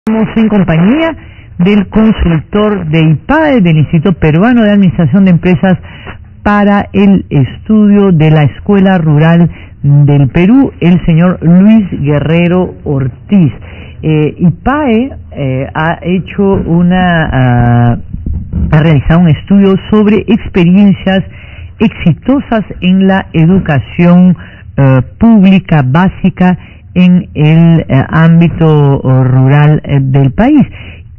Estamos en compañía del consultor de IPAE, del Instituto Peruano de Administración de Empresas, para el estudio de la Escuela Rural del Perú, el señor Luis Guerrero Ortiz. IPAE ha realizado un estudio sobre experiencias exitosas en la educación pública básica en el ámbito rural del país.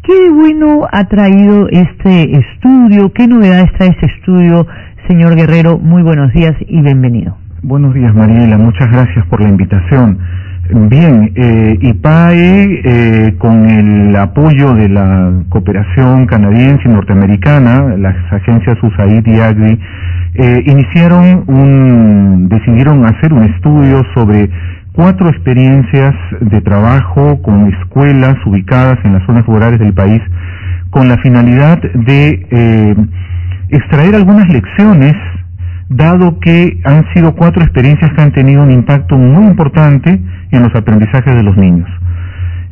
¿Qué bueno ha traído este estudio? ¿Qué novedades trae este estudio, señor Guerrero? Muy buenos días y bienvenido. Buenos días, Mariela. Muchas gracias por la invitación. Bien, IPAE, con el apoyo de la cooperación canadiense y norteamericana, las agencias USAID y AGRI, decidieron hacer un estudio sobre 4 experiencias de trabajo con escuelas ubicadas en las zonas rurales del país, con la finalidad de extraer algunas lecciones, dado que han sido 4 experiencias que han tenido un impacto muy importante en los aprendizajes de los niños.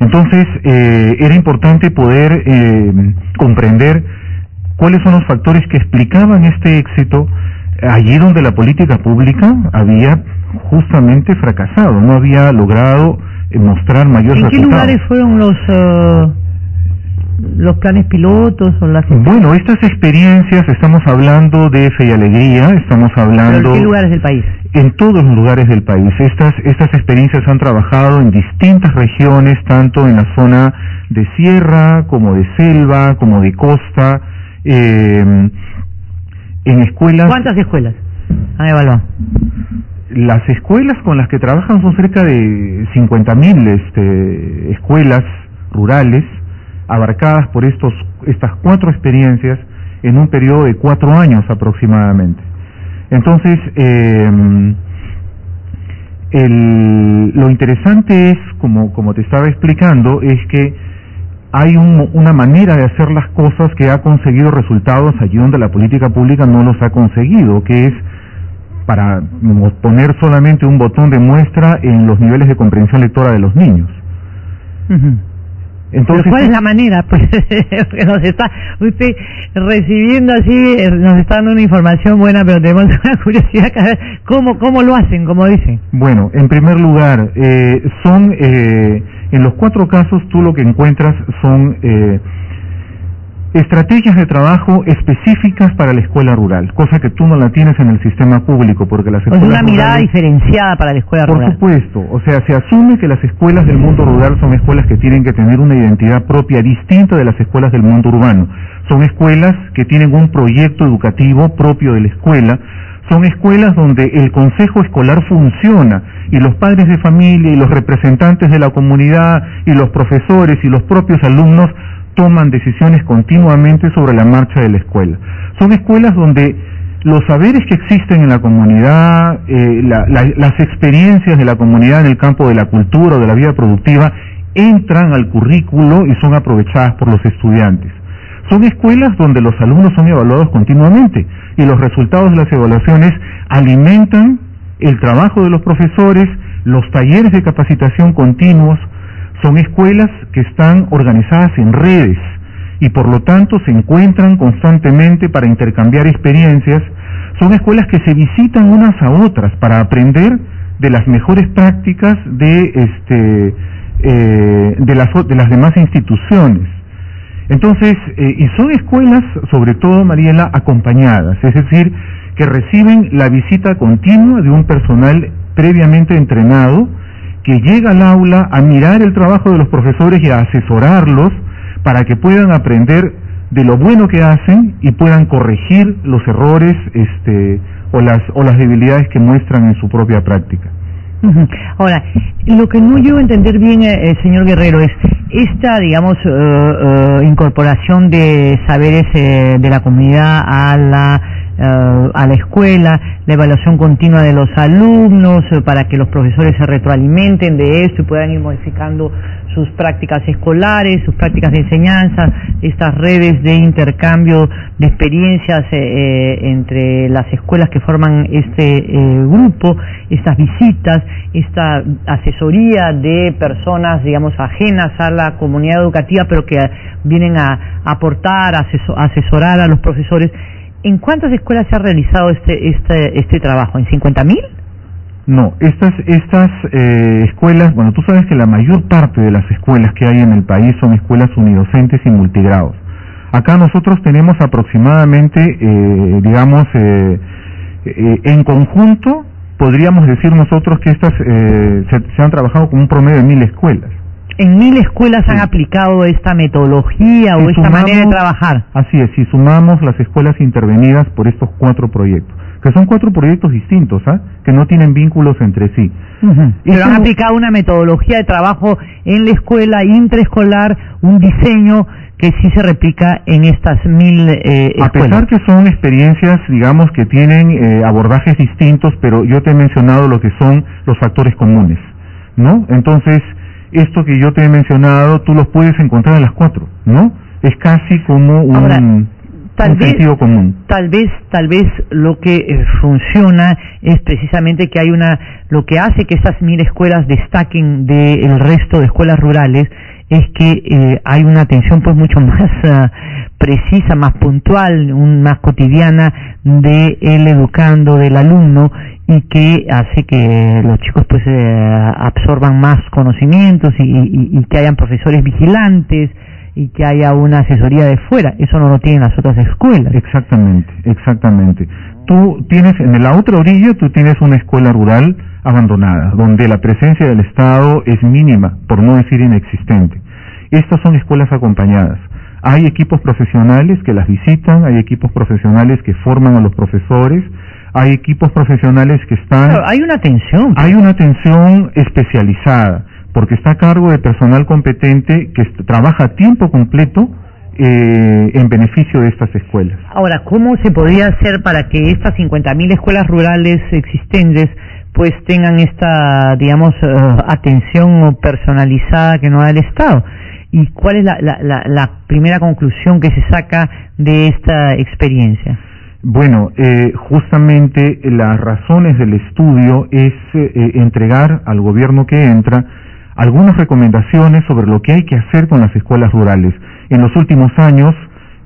Entonces, era importante poder comprender cuáles son los factores que explicaban este éxito allí donde la política pública había justamente fracasado, no había logrado mostrar mayores resultados. ¿En qué lugares fueron los planes pilotos o las... Bueno, estas experiencias, estamos hablando de Fe y Alegría, estamos hablando... ¿Pero en qué lugares del país? En todos los lugares del país. Estas experiencias han trabajado en distintas regiones, tanto en la zona de sierra, como de selva, como de costa, en escuelas... ¿Cuántas escuelas han evaluado? Las escuelas con las que trabajan son cerca de 50.000 escuelas rurales, abarcadas por estas 4 experiencias en un periodo de 4 años aproximadamente. Entonces, lo interesante es, como te estaba explicando, es que hay una manera de hacer las cosas que ha conseguido resultados allí donde la política pública no los ha conseguido, que es para poner solamente un botón de muestra en los niveles de comprensión lectora de los niños. Entonces, ¿pero cuál es la manera? Pues que nos está usted recibiendo así, nos está dando una información buena, pero tenemos una curiosidad de ver cómo lo hacen, como dicen. Bueno, en primer lugar, en los 4 casos tú lo que encuentras son estrategias de trabajo específicas para la escuela rural, cosa que tú no la tienes en el sistema público, porque las escuelas rurales... Es una mirada diferenciada para la escuela rural. Por supuesto, o sea, se asume que las escuelas del mundo rural son escuelas que tienen que tener una identidad propia distinta de las escuelas del mundo urbano. Son escuelas que tienen un proyecto educativo propio de la escuela, son escuelas donde el consejo escolar funciona y los padres de familia y los representantes de la comunidad y los profesores y los propios alumnos toman decisiones continuamente sobre la marcha de la escuela. Son escuelas donde los saberes que existen en la comunidad, las experiencias de la comunidad en el campo de la cultura o de la vida productiva, entran al currículo y son aprovechadas por los estudiantes. Son escuelas donde los alumnos son evaluados continuamente y los resultados de las evaluaciones alimentan el trabajo de los profesores, los talleres de capacitación continuos. Son escuelas que están organizadas en redes y por lo tanto se encuentran constantemente para intercambiar experiencias. Son escuelas que se visitan unas a otras para aprender de las mejores prácticas de las demás instituciones. Entonces, y son escuelas, sobre todo, Mariela, acompañadas, es decir, que reciben la visita continua de un personal previamente entrenado, que llega al aula a mirar el trabajo de los profesores y a asesorarlos para que puedan aprender de lo bueno que hacen y puedan corregir los errores o las debilidades que muestran en su propia práctica. Ahora, lo que no llego a entender bien, señor Guerrero, es esta, digamos, incorporación de saberes de la comunidad a la a la escuela, la evaluación continua de los alumnos, para que los profesores se retroalimenten de esto y puedan ir modificando sus prácticas escolares, sus prácticas de enseñanza, estas redes de intercambio de experiencias entre las escuelas que forman este grupo, estas visitas, esta asesoría de personas, digamos, ajenas a la comunidad educativa, pero que vienen a aportar, a asesorar a los profesores. ¿En cuántas escuelas se ha realizado este trabajo? ¿En 50.000? No, estas escuelas, bueno, tú sabes que la mayor parte de las escuelas que hay en el país son escuelas unidocentes y multigrados. Acá nosotros tenemos aproximadamente, en conjunto, podríamos decir nosotros que estas se han trabajado con un promedio de 1.000 escuelas. ¿En 1.000 escuelas sí. han aplicado esta metodología o esta manera de trabajar? Así es, si sumamos las escuelas intervenidas por estos 4 proyectos, que son 4 proyectos distintos, que no tienen vínculos entre sí. Pero han aplicado una metodología de trabajo en la escuela intraescolar, un diseño que sí se replica en estas 1.000 escuelas. A pesar que son experiencias, digamos, que tienen abordajes distintos, pero yo te he mencionado lo que son los factores comunes, ¿no? Entonces, esto que yo te he mencionado, tú los puedes encontrar en las 4, ¿no? Es casi como un sentido común. Tal vez lo que funciona es precisamente que hay lo que hace que estas 1.000 escuelas destaquen del resto de escuelas rurales es que hay una atención pues mucho más precisa, más puntual, más cotidiana del educando, del alumno, y que hace que los chicos pues absorban más conocimientos y que hayan profesores vigilantes y que haya una asesoría de fuera. Eso no lo tienen las otras escuelas. Exactamente. Tú tienes, en la otra orilla, tú tienes una escuela rural abandonada, donde la presencia del Estado es mínima, por no decir inexistente. Estas son escuelas acompañadas. Hay equipos profesionales que las visitan, hay equipos profesionales que forman a los profesores, hay equipos profesionales que están... Pero hay una atención. Hay una atención especializada, porque está a cargo de personal competente que trabaja a tiempo completo en beneficio de estas escuelas. Ahora, ¿cómo se podría hacer para que estas 50.000 escuelas rurales existentes pues tengan esta, digamos, atención personalizada que no da el Estado? ¿Y cuál es la primera conclusión que se saca de esta experiencia? Bueno, justamente las razones del estudio es entregar al gobierno que entra algunas recomendaciones sobre lo que hay que hacer con las escuelas rurales. En los últimos años,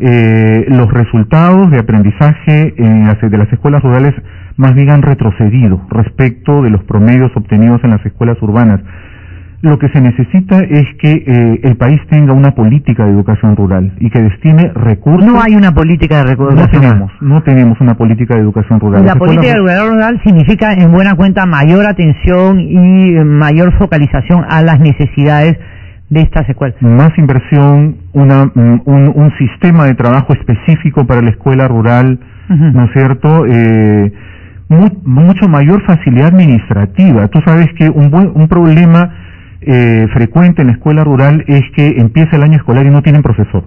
los resultados de aprendizaje de las escuelas rurales más bien han retrocedido respecto de los promedios obtenidos en las escuelas urbanas. Lo que se necesita es que el país tenga una política de educación rural y que destine recursos. No hay una política de educación rural. No tenemos una política de educación rural. La política de educación rural significa, en buena cuenta, mayor atención y mayor focalización a las necesidades de estas escuelas. Más inversión, un sistema de trabajo específico para la escuela rural, ¿no es cierto? Mucho mayor facilidad administrativa. Tú sabes que un problema frecuente en la escuela rural es que empieza el año escolar y no tienen profesor.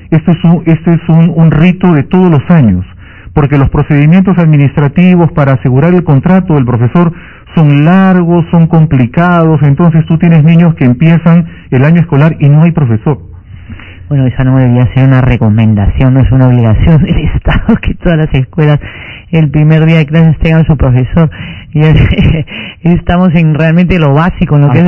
Esto es un rito de todos los años, porque los procedimientos administrativos para asegurar el contrato del profesor son largos, son complicados, entonces tú tienes niños que empiezan el año escolar y no hay profesor. Bueno, esa no debería ser una recomendación, no es una obligación del Estado que todas las escuelas el primer día de clases tengan su profesor. Y estamos en realmente lo básico, en lo que es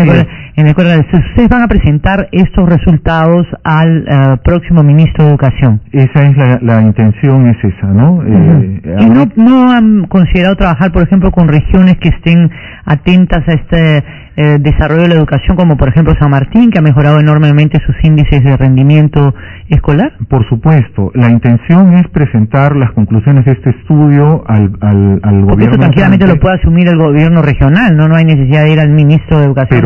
en la escuela. Ustedes van a presentar estos resultados al próximo ministro de Educación. Esa es la intención, es esa, ¿no? ¿Y no han considerado trabajar, por ejemplo, con regiones que estén atentas a este desarrollo de la educación, como por ejemplo San Martín, que ha mejorado enormemente sus índices de rendimiento escolar? Por supuesto, la intención es presentar las conclusiones de este estudio al gobierno. Porque esto tranquilamente lo puede asumir el gobierno regional, no hay necesidad de ir al ministro de Educación.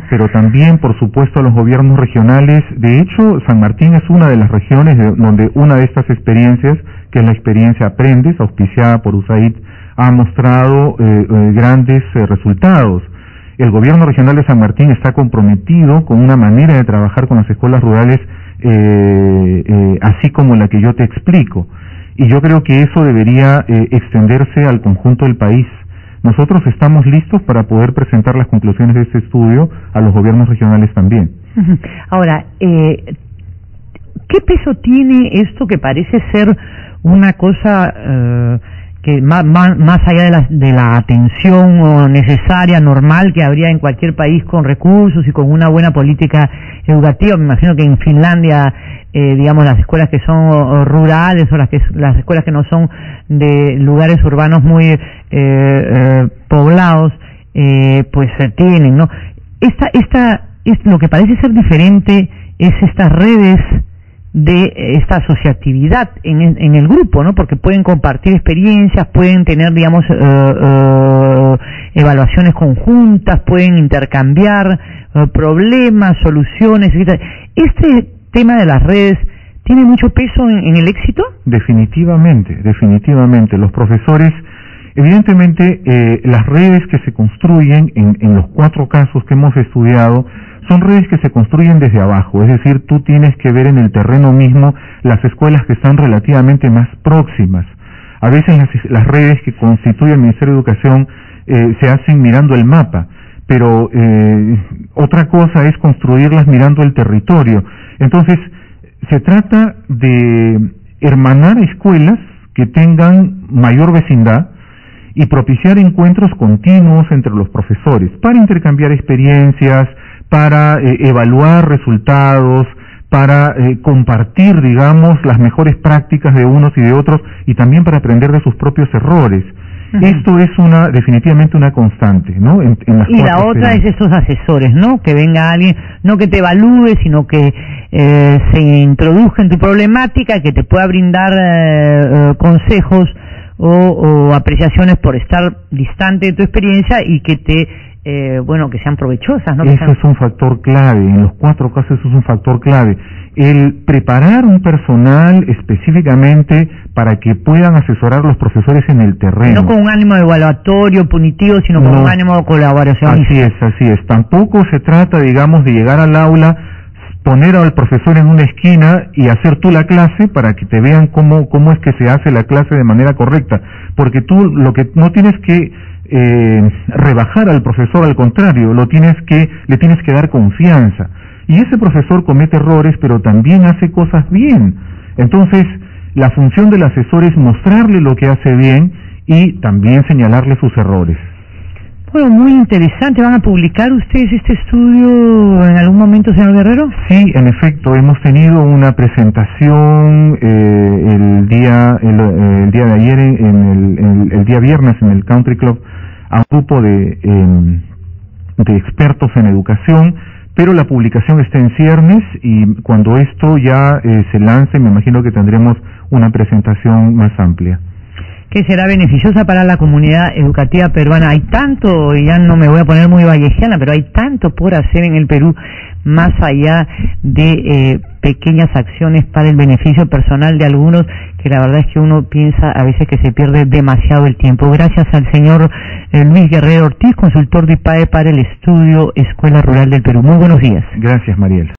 Pero también, por supuesto, a los gobiernos regionales. De hecho, San Martín es una de las regiones donde una de estas experiencias, que es la experiencia Aprendes, auspiciada por USAID, ha mostrado grandes resultados. El gobierno regional de San Martín está comprometido con una manera de trabajar con las escuelas rurales así como la que yo te explico. y yo creo que eso debería extenderse al conjunto del país. Nosotros estamos listos para poder presentar las conclusiones de este estudio a los gobiernos regionales también. Ahora, ¿qué peso tiene esto que parece ser una cosa que más allá de la atención necesaria, normal, que habría en cualquier país con recursos y con una buena política educativa? Me imagino que en Finlandia, digamos, las escuelas que son rurales o las escuelas que no son de lugares urbanos muy poblados, pues se tienen, ¿no? Lo que parece ser diferente es estas redes de esta asociatividad en el grupo, ¿no? Porque pueden compartir experiencias, pueden tener, digamos, evaluaciones conjuntas, pueden intercambiar problemas, soluciones, etc. ¿Este tema de las redes tiene mucho peso en el éxito? Definitivamente. Los profesores, evidentemente, las redes que se construyen en los 4 casos que hemos estudiado son redes que se construyen desde abajo, es decir, tú tienes que ver en el terreno mismo las escuelas que están relativamente más próximas. A veces las redes que constituye el Ministerio de Educación se hacen mirando el mapa, pero otra cosa es construirlas mirando el territorio. Entonces, se trata de hermanar escuelas que tengan mayor vecindad y propiciar encuentros continuos entre los profesores para intercambiar experiencias, para evaluar resultados, para compartir, digamos, las mejores prácticas de unos y de otros, y también para aprender de sus propios errores. Esto es definitivamente una constante, ¿no? Y la otra es estos asesores, ¿no? Que venga alguien, no que te evalúe, sino que se introduzca en tu problemática, que te pueda brindar consejos o apreciaciones por estar distante de tu experiencia y que que sean provechosas, ¿no? Eso es un factor clave, en los 4 casos eso es un factor clave. El preparar un personal específicamente para que puedan asesorar a los profesores en el terreno. No con un ánimo evaluatorio, punitivo, sino con un ánimo de colaboración. Así es. Tampoco se trata, digamos, de llegar al aula, poner al profesor en una esquina y hacer tú la clase para que te vean cómo es que se hace la clase de manera correcta. Porque tú lo que no tienes que rebajar al profesor, al contrario, le tienes que dar confianza. Y ese profesor comete errores, pero también hace cosas bien. Entonces, la función del asesor es mostrarle lo que hace bien y también señalarle sus errores. Bueno, muy interesante. ¿Van a publicar ustedes este estudio en algún momento, señor Guerrero? Sí, en efecto, hemos tenido una presentación el día de ayer, el día viernes en el Country Club, a un grupo de expertos en educación, pero la publicación está en ciernes y cuando esto ya se lance, me imagino que tendremos una presentación más amplia. Que será beneficiosa para la comunidad educativa peruana. Hay tanto, y ya no me voy a poner muy vallejiana, pero hay tanto por hacer en el Perú, más allá de pequeñas acciones para el beneficio personal de algunos, que la verdad es que uno piensa a veces que se pierde demasiado el tiempo. Gracias al señor Luis Guerrero Ortiz, consultor de IPAE para el estudio Escuela Rural del Perú. Muy buenos días. Gracias, Mariel.